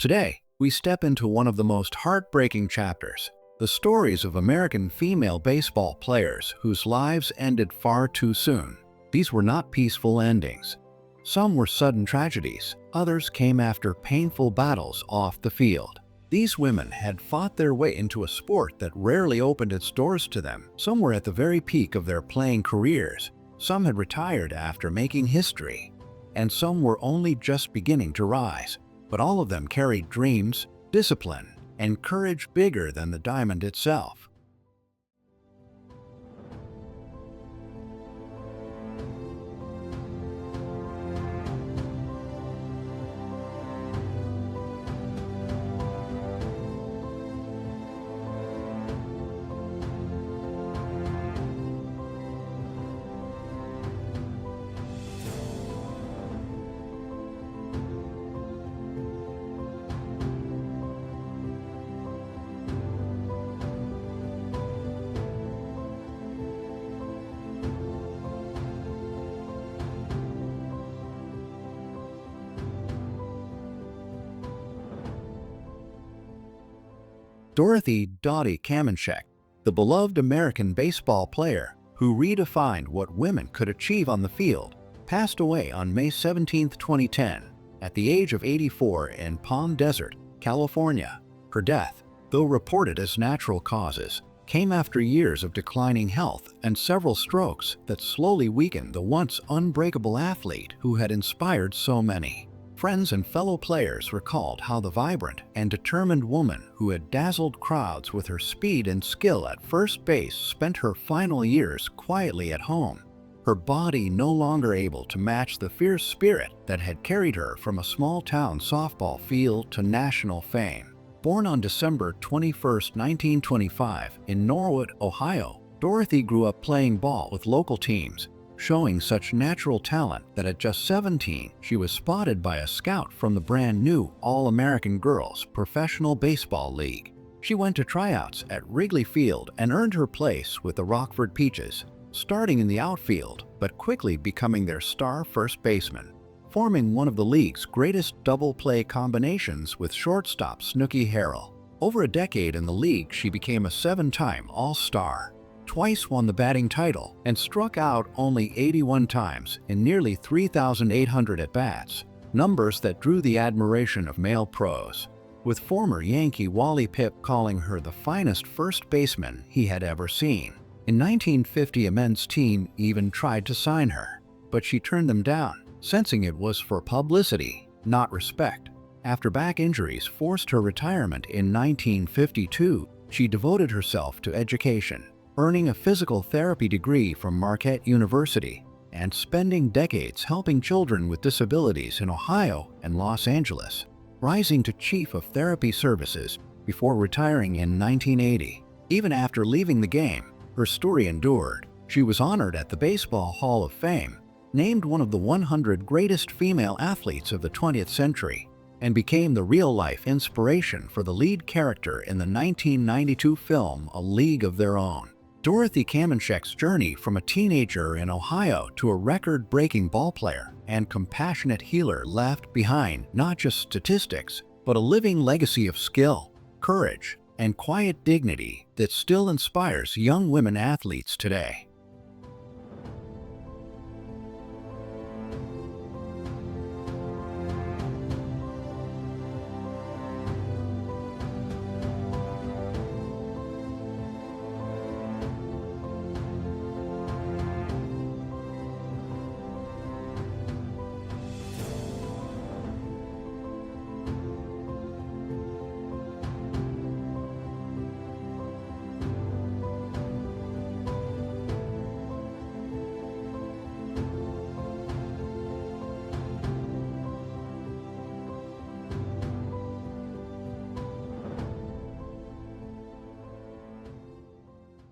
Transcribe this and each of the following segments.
Today, we step into one of the most heartbreaking chapters, the stories of American female baseball players whose lives ended far too soon. These were not peaceful endings. Some were sudden tragedies, others came after painful battles off the field. These women had fought their way into a sport that rarely opened its doors to them. Some were at the very peak of their playing careers, some had retired after making history, and some were only just beginning to rise. But all of them carried dreams, discipline, and courage bigger than the diamond itself. Dorothy "Dottie" Kamenshek, the beloved American baseball player who redefined what women could achieve on the field, passed away on May 17, 2010, at the age of 84 in Palm Desert, California. Her death, though reported as natural causes, came after years of declining health and several strokes that slowly weakened the once unbreakable athlete who had inspired so many. Friends and fellow players recalled how the vibrant and determined woman who had dazzled crowds with her speed and skill at first base spent her final years quietly at home, her body no longer able to match the fierce spirit that had carried her from a small-town softball field to national fame. Born on December 21, 1925, in Norwood, Ohio, Dorothy grew up playing ball with local teams, showing such natural talent that at just 17, she was spotted by a scout from the brand-new All-American Girls Professional Baseball League. She went to tryouts at Wrigley Field and earned her place with the Rockford Peaches, starting in the outfield but quickly becoming their star first baseman, forming one of the league's greatest double-play combinations with shortstop Snooky Harrell. Over a decade in the league, she became a 7-time All-Star, twice won the batting title, and struck out only 81 times in nearly 3,800 at-bats, numbers that drew the admiration of male pros, with former Yankee Wally Pipp calling her the finest first baseman he had ever seen. In 1950, a men's team even tried to sign her, but she turned them down, sensing it was for publicity, not respect. After back injuries forced her retirement in 1952, she devoted herself to education, earning a physical therapy degree from Marquette University and spending decades helping children with disabilities in Ohio and Los Angeles, rising to Chief of Therapy Services before retiring in 1980. Even after leaving the game, her story endured. She was honored at the Baseball Hall of Fame, named one of the 100 greatest female athletes of the 20th century, and became the real-life inspiration for the lead character in the 1992 film A League of Their Own. Dorothy Kamenshek's journey from a teenager in Ohio to a record-breaking ballplayer and compassionate healer left behind not just statistics, but a living legacy of skill, courage, and quiet dignity that still inspires young women athletes today.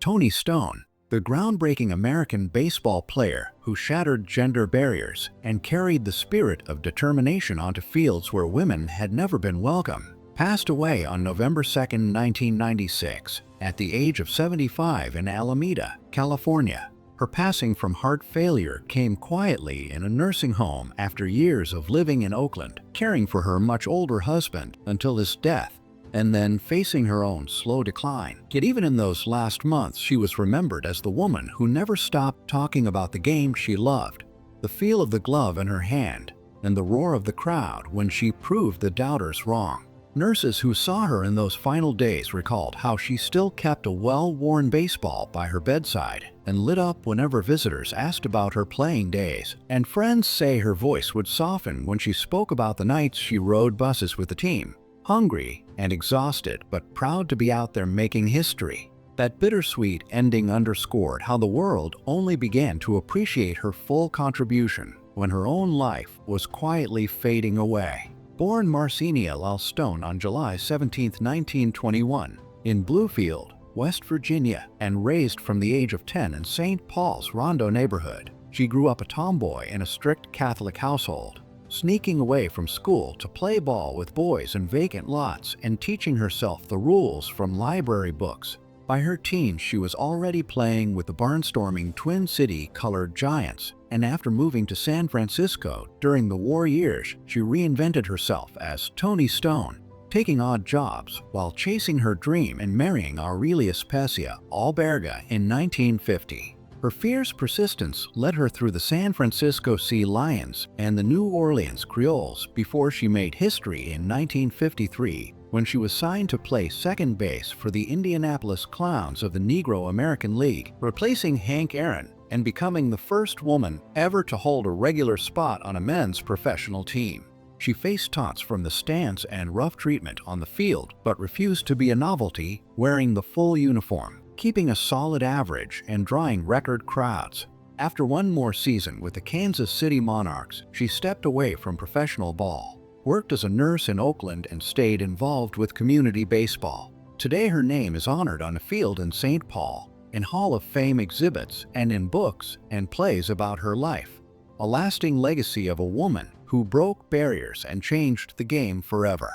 Toni Stone, the groundbreaking American baseball player who shattered gender barriers and carried the spirit of determination onto fields where women had never been welcome, passed away on November 2, 1996, at the age of 75 in Alameda, California. Her passing from heart failure came quietly in a nursing home after years of living in Oakland, caring for her much older husband until his death, and then facing her own slow decline. Yet even in those last months, she was remembered as the woman who never stopped talking about the game she loved, the feel of the glove in her hand, and the roar of the crowd when she proved the doubters wrong. Nurses who saw her in those final days recalled how she still kept a well-worn baseball by her bedside and lit up whenever visitors asked about her playing days. And friends say her voice would soften when she spoke about the nights she rode buses with the team, hungry and exhausted but proud to be out there making history. That bittersweet ending underscored how the world only began to appreciate her full contribution when her own life was quietly fading away. Born Marcenia L. Stone on July 17, 1921, in Bluefield, West Virginia, and raised from the age of 10 in St. Paul's Rondo neighborhood, she grew up a tomboy in a strict Catholic household, sneaking away from school to play ball with boys in vacant lots and teaching herself the rules from library books. By her teens, she was already playing with the barnstorming Twin City-colored Giants, and after moving to San Francisco during the war years, she reinvented herself as Toni Stone, taking odd jobs while chasing her dream and marrying Aurelius Pesia Alberga in 1950. Her fierce persistence led her through the San Francisco Sea Lions and the New Orleans Creoles before she made history in 1953 when she was signed to play second base for the Indianapolis Clowns of the Negro American League, replacing Hank Aaron and becoming the first woman ever to hold a regular spot on a men's professional team. She faced taunts from the stands and rough treatment on the field, but refused to be a novelty, wearing the full uniform, keeping a solid average and drawing record crowds. After one more season with the Kansas City Monarchs, she stepped away from professional ball, worked as a nurse in Oakland, and stayed involved with community baseball. Today her name is honored on a field in St. Paul, in Hall of Fame exhibits, and in books and plays about her life. A lasting legacy of a woman who broke barriers and changed the game forever.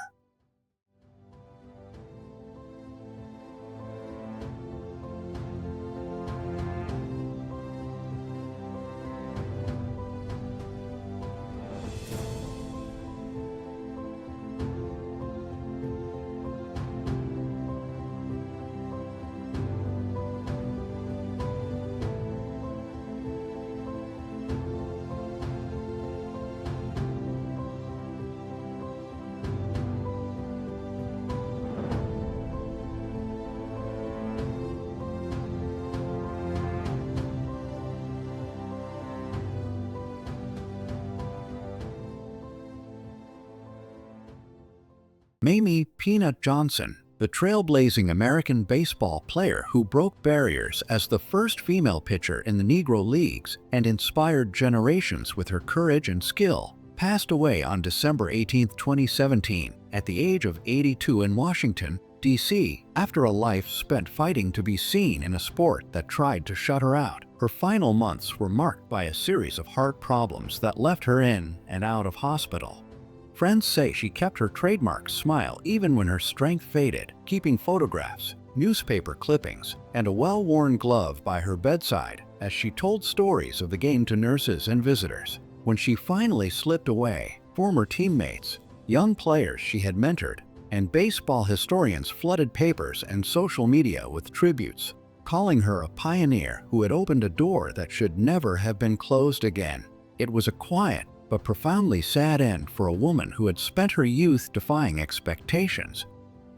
Mamie "Peanut" Johnson, the trailblazing American baseball player who broke barriers as the first female pitcher in the Negro Leagues and inspired generations with her courage and skill, passed away on December 18, 2017, at the age of 82 in Washington, D.C., after a life spent fighting to be seen in a sport that tried to shut her out. Her final months were marked by a series of heart problems that left her in and out of hospital. Friends say she kept her trademark smile even when her strength faded, keeping photographs, newspaper clippings, and a well-worn glove by her bedside as she told stories of the game to nurses and visitors. When she finally slipped away, former teammates, young players she had mentored, and baseball historians flooded papers and social media with tributes, calling her a pioneer who had opened a door that should never have been closed again. It was a quiet but profoundly sad end for a woman who had spent her youth defying expectations.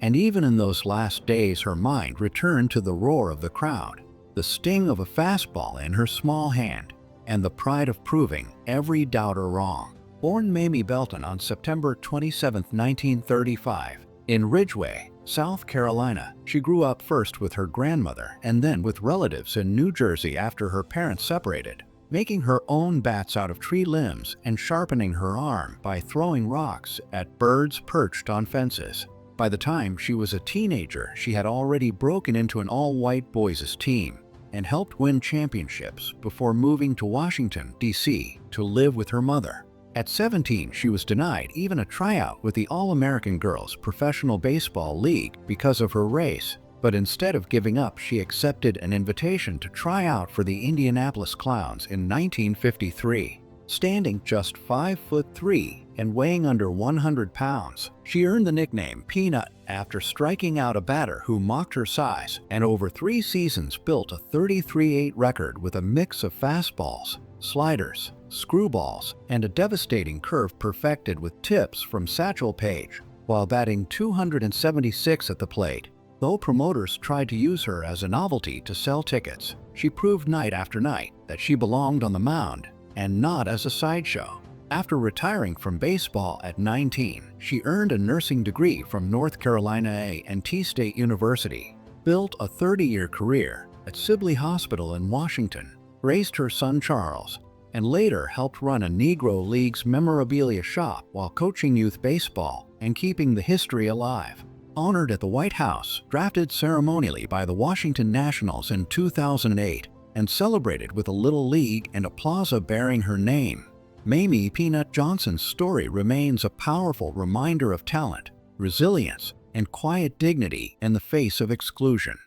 And even in those last days, her mind returned to the roar of the crowd, the sting of a fastball in her small hand, and the pride of proving every doubter wrong. Born Mamie Belton on September 27, 1935, in Ridgeway, South Carolina, she grew up first with her grandmother and then with relatives in New Jersey after her parents separated, making her own bats out of tree limbs and sharpening her arm by throwing rocks at birds perched on fences. By the time she was a teenager, she had already broken into an all-white boys' team and helped win championships before moving to Washington, D.C. to live with her mother. At 17, she was denied even a tryout with the All-American Girls Professional Baseball League because of her race, But instead of giving up, she accepted an invitation to try out for the Indianapolis Clowns in 1953. Standing just 5'3" and weighing under 100 pounds, she earned the nickname Peanut after striking out a batter who mocked her size, and over 3 seasons built a 33-8 record with a mix of fastballs, sliders, screwballs, and a devastating curve perfected with tips from Satchel Paige, while batting 276 at the plate. Though promoters tried to use her as a novelty to sell tickets, she proved night after night that she belonged on the mound and not as a sideshow. After retiring from baseball at 19, she earned a nursing degree from North Carolina A&T State University, built a 30-year career at Sibley Hospital in Washington, raised her son Charles, and later helped run a Negro Leagues memorabilia shop while coaching youth baseball and keeping the history alive. Honored at the White House, drafted ceremonially by the Washington Nationals in 2008, and celebrated with a Little League and a plaza bearing her name, Mamie Peanut Johnson's story remains a powerful reminder of talent, resilience, and quiet dignity in the face of exclusion.